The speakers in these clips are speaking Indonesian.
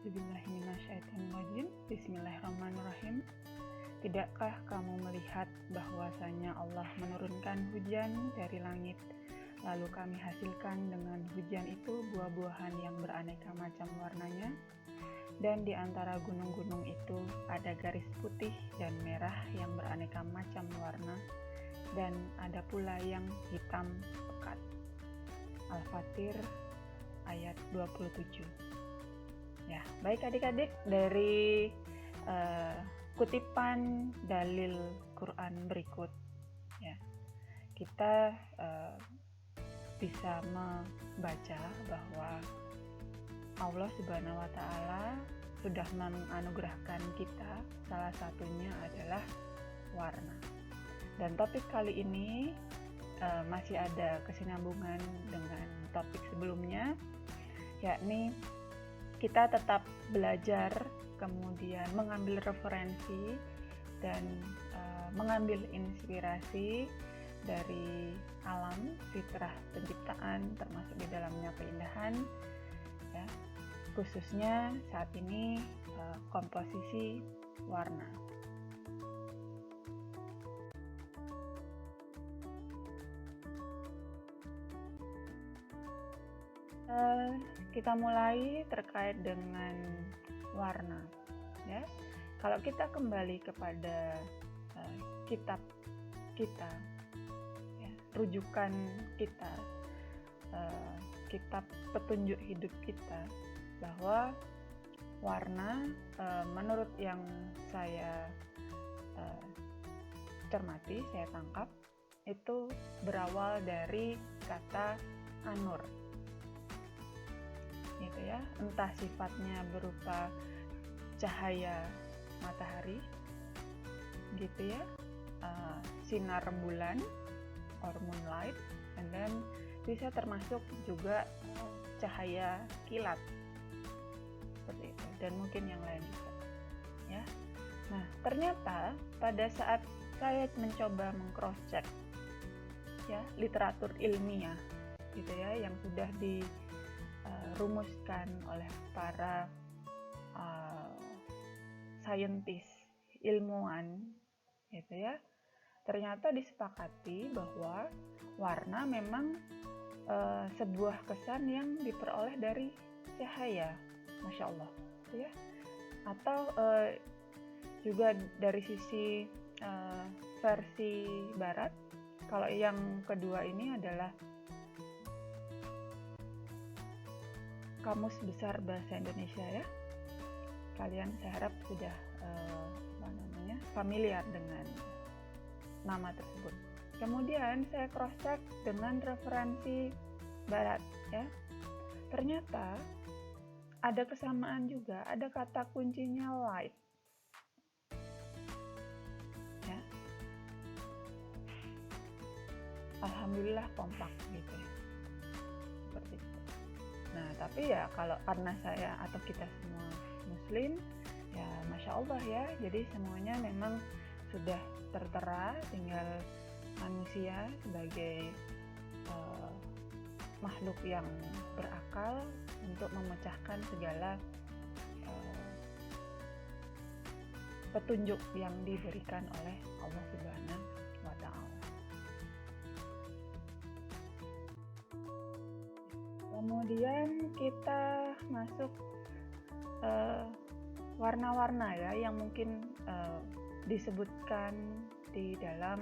A'udzubillahiminasyaitonirrajim. Bismillahirrahmanirrahim. Tidakkah kamu melihat bahwasanya Allah menurunkan hujan dari langit, lalu kami hasilkan dengan hujan itu buah-buahan yang beraneka macam warnanya, dan di antara gunung-gunung itu ada garis putih dan merah yang beraneka macam warna, dan ada pula yang hitam pekat. Al-Fatir ayat 27. Ya, baik adik-adik, dari kutipan dalil Quran berikut, ya, kita bisa membaca bahwa Allah Subhanahu wa Ta'ala sudah menganugerahkan kita, salah satunya adalah warna. Dan topik kali ini masih ada kesinambungan dengan topik sebelumnya, yakni kita tetap belajar, kemudian mengambil referensi dan mengambil inspirasi dari alam, fitrah penciptaan, termasuk di dalamnya keindahan, ya, khususnya saat ini komposisi warna. Kita mulai terkait dengan warna, ya. Kalau kita kembali kepada kitab kita, ya, rujukan kita, kitab petunjuk hidup kita, bahwa warna menurut yang saya cermati, saya tangkap, itu berawal dari kata anur, gitu ya, entah sifatnya berupa cahaya matahari, gitu ya, sinar bulan or moonlight, and then bisa termasuk juga cahaya kilat, seperti itu, dan mungkin yang lain juga, ya. Nah, ternyata pada saat saya mencoba meng-cross check, ya, literatur ilmiah, gitu ya, yang sudah dirumuskan oleh para saintis, ilmuwan, gitu ya, ternyata disepakati bahwa warna memang sebuah kesan yang diperoleh dari cahaya, masya Allah, gitu ya. Atau juga dari sisi versi barat, kalau yang kedua ini adalah Kamus Besar Bahasa Indonesia, ya. Kalian saya harap sudah familiar dengan nama tersebut. Kemudian saya cross check dengan referensi barat, ya. Ternyata ada kesamaan juga, ada kata kuncinya light, ya. Alhamdulillah kompak, gitu ya, seperti itu. Nah, tapi ya kalau karena saya atau kita semua muslim, ya masya Allah, ya, jadi semuanya memang sudah tertera, tinggal manusia sebagai makhluk yang berakal untuk memecahkan segala petunjuk yang diberikan oleh Allah Subhanahu wa Ta'ala. Kemudian kita masuk warna-warna, ya, yang mungkin disebutkan di dalam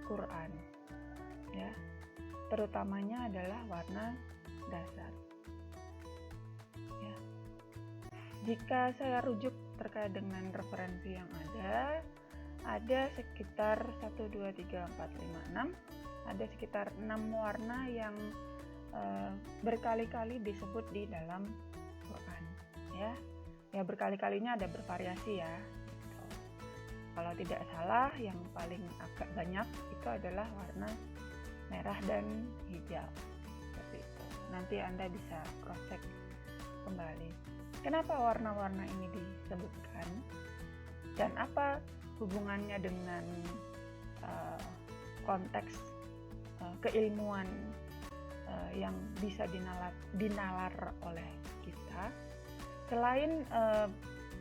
Quran, ya, terutamanya adalah warna dasar, ya. Jika saya rujuk terkait dengan referensi yang ada sekitar 1, 2, 3, 4, 5, 6, ada sekitar 6 warna yang berkali-kali disebut di dalam Quran, ya. Ya, berkali-kalinya ada bervariasi, ya. Kalau tidak salah, yang paling agak banyak itu adalah warna merah dan hijau, seperti itu. Nanti Anda bisa cross check kembali. Kenapa warna-warna ini disebutkan dan apa hubungannya dengan konteks keilmuan yang bisa dinalar oleh kita? Selain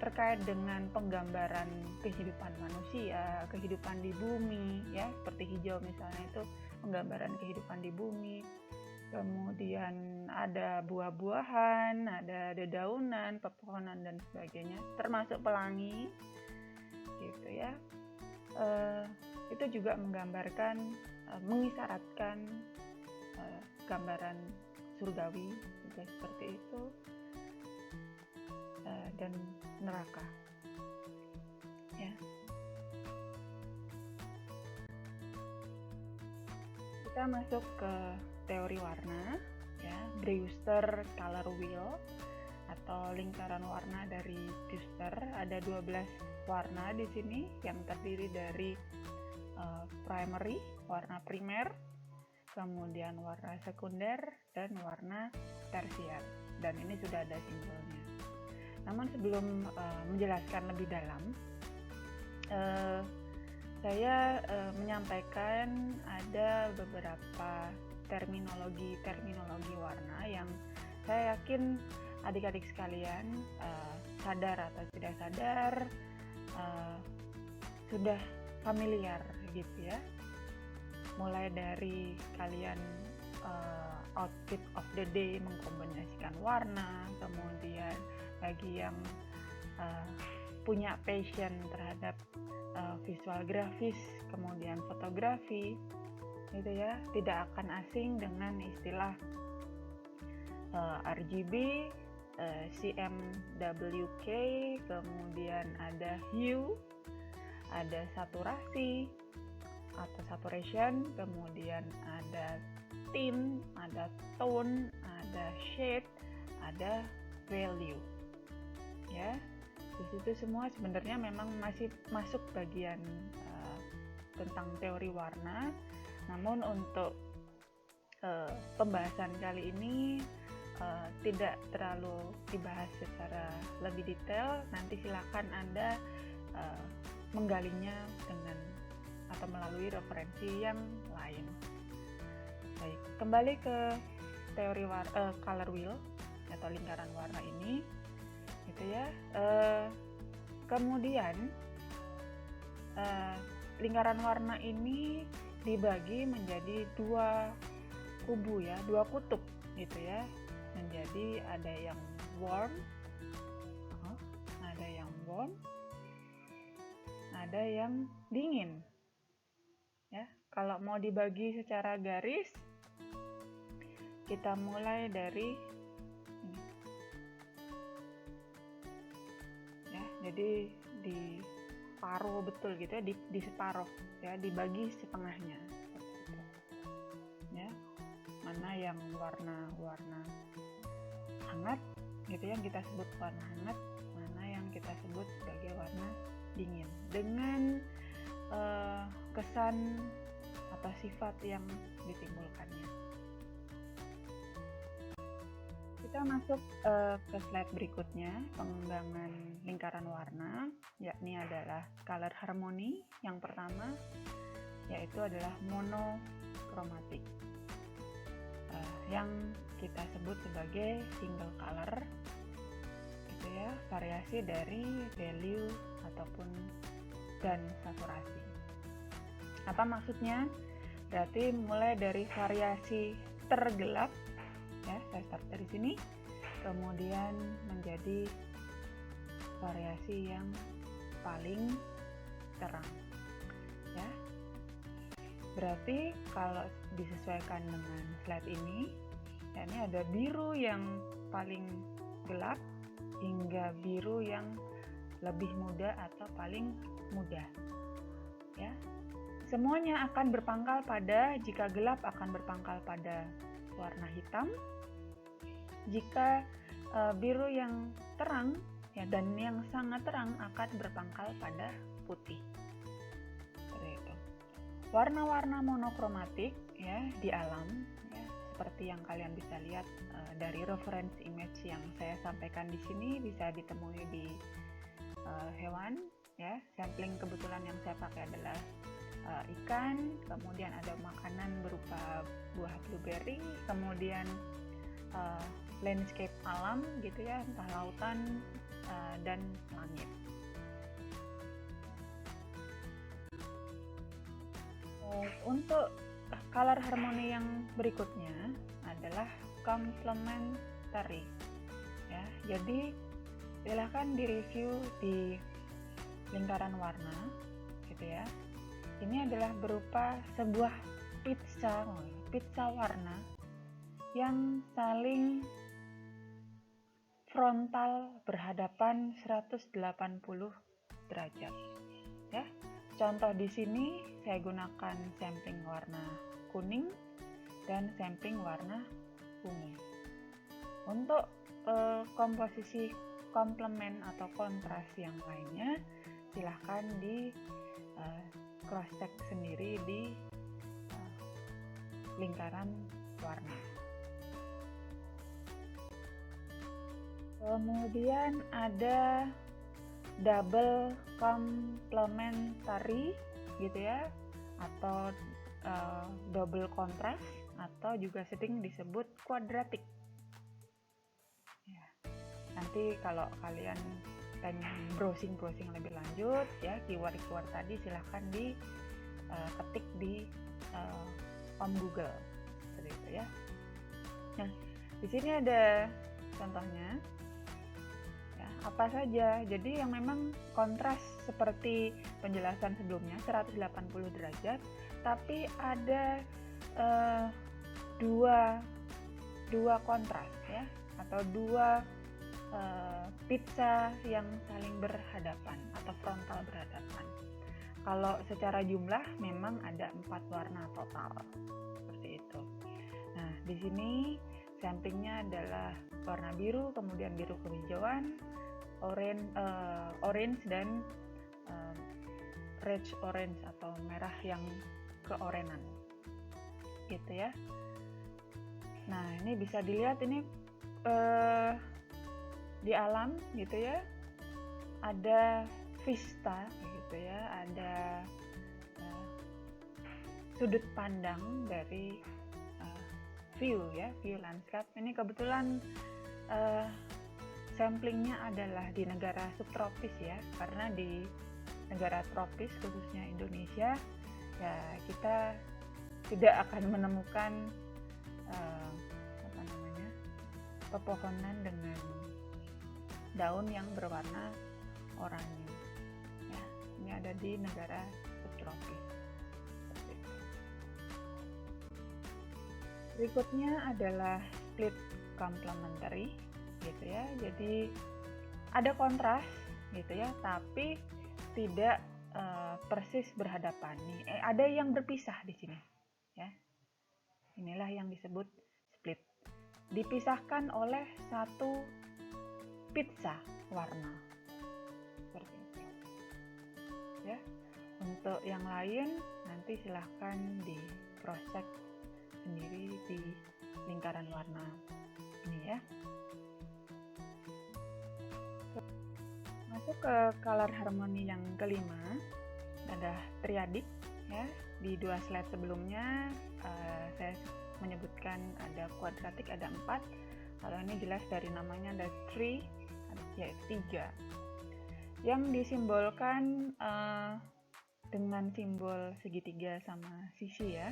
terkait dengan penggambaran kehidupan manusia, kehidupan di bumi, ya seperti hijau misalnya itu penggambaran kehidupan di bumi. Kemudian ada buah-buahan, ada dedaunan, pepohonan dan sebagainya, termasuk pelangi, gitu ya. Itu juga menggambarkan, mengisyaratkan gambaran surgawi, juga seperti itu, dan neraka. Ya. Kita masuk ke teori warna, ya, Brewster color wheel atau lingkaran warna dari Brewster. Ada 12 warna di sini yang terdiri dari primary, warna primer, kemudian warna sekunder, dan warna tersier. Dan ini sudah ada simbolnya. Namun sebelum menjelaskan lebih dalam, saya menyampaikan ada beberapa terminologi warna yang saya yakin adik-adik sekalian sadar atau tidak sadar sudah familiar gitu ya. Mulai dari kalian outfit of the day mengkombinasikan warna, kemudian bagi yang punya passion terhadap visual grafis, kemudian fotografi, gitu ya, tidak akan asing dengan istilah RGB, CMYK, kemudian ada hue, ada saturasi atau saturation, kemudian ada tint, ada tone, ada shade, ada value. Ya, di situ semua sebenarnya memang masih masuk bagian tentang teori warna. Namun untuk pembahasan kali ini tidak terlalu dibahas secara lebih detail. Nanti silakan Anda menggalinya dengan atau melalui referensi yang lain. Baik, kembali ke teori color wheel atau lingkaran warna ini, gitu ya. Kemudian lingkaran warna ini dibagi menjadi dua kubu ya, dua kutub gitu ya. Menjadi ada yang warm, ada yang dingin. Ya, kalau mau dibagi secara garis, kita mulai dari ini. Ya, jadi di separuh betul gitu ya, di separuh ya, dibagi setengahnya. Ya, mana yang warna hangat gitu yang kita sebut warna hangat, mana yang kita sebut sebagai warna dingin, dengan kesan atau sifat yang ditimbulkannya. Kita masuk ke slide berikutnya, pengembangan lingkaran warna, yakni adalah color harmony. Yang pertama yaitu adalah monokromatik, yang kita sebut sebagai single color, gitu ya, variasi dari value ataupun dan saturasi. Apa maksudnya? Berarti mulai dari variasi tergelap, ya, saya start dari sini, kemudian menjadi variasi yang paling terang, ya. Berarti kalau disesuaikan dengan slide ini, ya, ini ada biru yang paling gelap hingga biru yang lebih muda atau paling muda, ya. Semuanya akan berpangkal pada, jika gelap akan berpangkal pada warna hitam, jika biru yang terang ya, dan yang sangat terang akan berpangkal pada putih. Seperti itu. Warna-warna monokromatik ya di alam, ya, seperti yang kalian bisa lihat dari reference image yang saya sampaikan di sini, bisa ditemui di hewan, ya. Sampling kebetulan yang saya pakai adalah ikan, kemudian ada makanan berupa buah blueberry, kemudian landscape alam gitu ya, entah lautan dan langit. Untuk color harmoni yang berikutnya adalah complementary ya. Jadi silahkan direview di lingkaran warna gitu ya. Ini adalah berupa sebuah pizza warna yang saling frontal berhadapan 180 derajat ya. Contoh di sini saya gunakan sampling warna kuning dan sampling warna ungu. Untuk komposisi komplement atau kontras yang lainnya silahkan di cross check sendiri di lingkaran warna. Kemudian ada double complementary gitu ya, atau double contrast, atau juga sering disebut quadratic ya. Nanti kalau kalian pengen browsing lebih lanjut ya, keyword tadi silahkan ketik di Google seperti itu ya. Nah, di sini ada contohnya ya, apa saja. Jadi yang memang kontras seperti penjelasan sebelumnya 180 derajat, tapi ada dua kontras ya, atau dua pizza yang saling berhadapan atau frontal berhadapan. Kalau secara jumlah memang ada 4 warna total seperti itu. Nah, di sini samplingnya adalah warna biru, kemudian biru kehijauan, orange dan red orange atau merah yang keorenan gitu ya. Nah, ini bisa dilihat ini di alam gitu ya, ada vista gitu ya, ada sudut pandang dari view landscape. Ini kebetulan samplingnya adalah di negara subtropis ya, karena di negara tropis khususnya Indonesia ya kita tidak akan menemukan pepohonan dengan daun yang berwarna oranye ya. Ini ada di negara subtropis. Berikutnya adalah split complementary gitu ya. Jadi ada kontras gitu ya, tapi tidak persis berhadapan nih. Ada yang berpisah di sini ya. Inilah yang disebut split. Dipisahkan oleh satu pizza warna seperti itu ya. Untuk yang lain nanti silahkan di cross check sendiri di lingkaran warna ini ya. Masuk ke color harmony yang kelima, ada triadic ya. Di 2 slide sebelumnya saya menyebutkan ada quadratic, ada 4. Kalau ini jelas dari namanya ada 3, yaitu 3, yang disimbolkan dengan simbol segitiga sama sisi ya.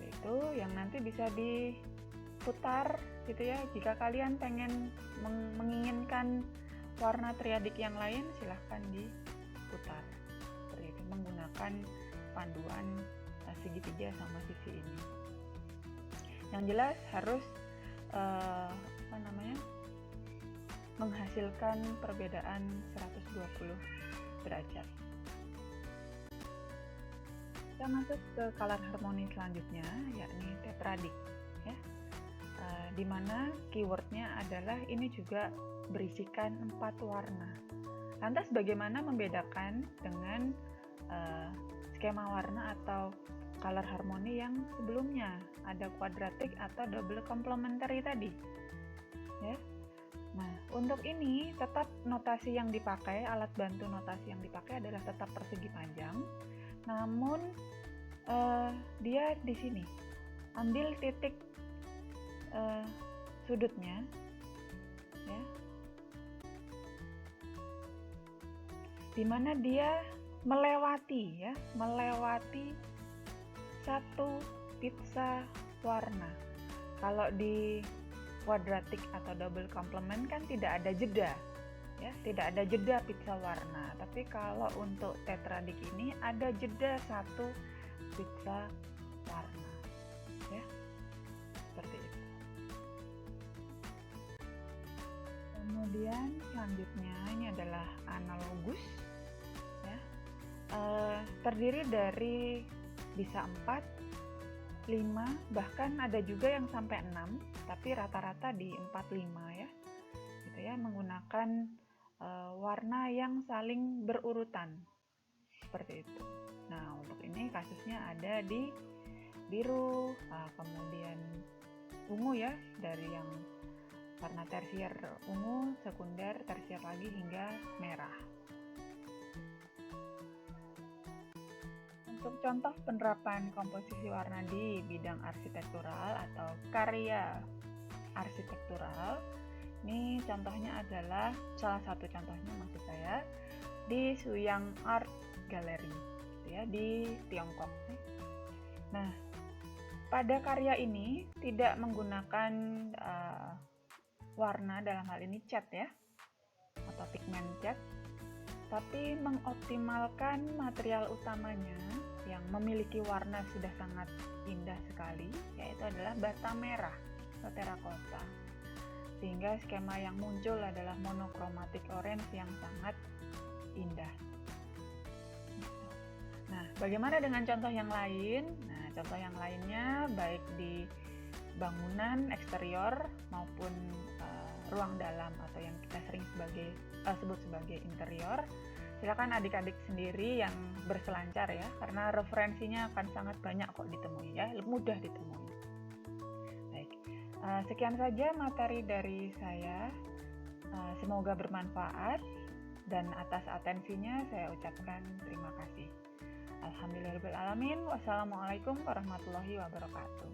Itu yang nanti bisa diputar gitu ya. Jika kalian pengen menginginkan warna triadik yang lain, silahkan diputar seperti itu menggunakan panduan segitiga sama sisi ini. Yang jelas harus menghasilkan perbedaan 120 derajat. Kita masuk ke color harmoni selanjutnya, yakni tetradik ya. Di mana keywordnya adalah ini juga berisikan 4 warna. Lantas bagaimana membedakan dengan skema warna atau color harmoni yang sebelumnya, ada quadratic atau double complementary tadi ya. Nah, untuk ini tetap notasi yang dipakai, alat bantu notasi yang dipakai adalah tetap persegi panjang, namun dia di sini ambil titik sudutnya, ya, di mana dia melewati satu pizza warna. Kalau di quadratic atau double complement kan tidak ada jeda, ya, tidak ada jeda pizza warna. Tapi kalau untuk tetradik ini ada jeda satu pizza warna, ya, seperti itu. Kemudian selanjutnya ini adalah analogus, ya, terdiri dari bisa 4, 5, bahkan ada juga yang sampai 6, tapi rata-rata di 4, 5 ya, gitu ya, menggunakan warna yang saling berurutan seperti itu. Nah, untuk ini kasusnya ada di biru, kemudian ungu ya, dari yang warna tersier ungu, sekunder, tersier lagi hingga merah. Untuk contoh penerapan komposisi warna di bidang arsitektural atau karya arsitektural, ini contohnya adalah, salah satu contohnya maksud saya, di Suyang Art Gallery, ya, di Tiongkok. Nah, pada karya ini tidak menggunakan warna, dalam hal ini cat ya, atau pigmen cat, tapi mengoptimalkan material utamanya yang memiliki warna sudah sangat indah sekali, yaitu adalah bata merah atau terakota. Sehingga skema yang muncul adalah monochromatic orange yang sangat indah. Nah, bagaimana dengan contoh yang lain? Nah, contoh yang lainnya baik di bangunan eksterior maupun ruang dalam atau yang kita sering sebut sebagai interior. Silakan adik-adik sendiri yang berselancar ya, karena referensinya akan sangat banyak kok ditemui ya, mudah ditemui. Baik, sekian saja materi dari saya. Semoga bermanfaat, dan atas atensinya saya ucapkan terima kasih. Alhamdulillahirabbil alamin. Wassalamualaikum warahmatullahi wabarakatuh.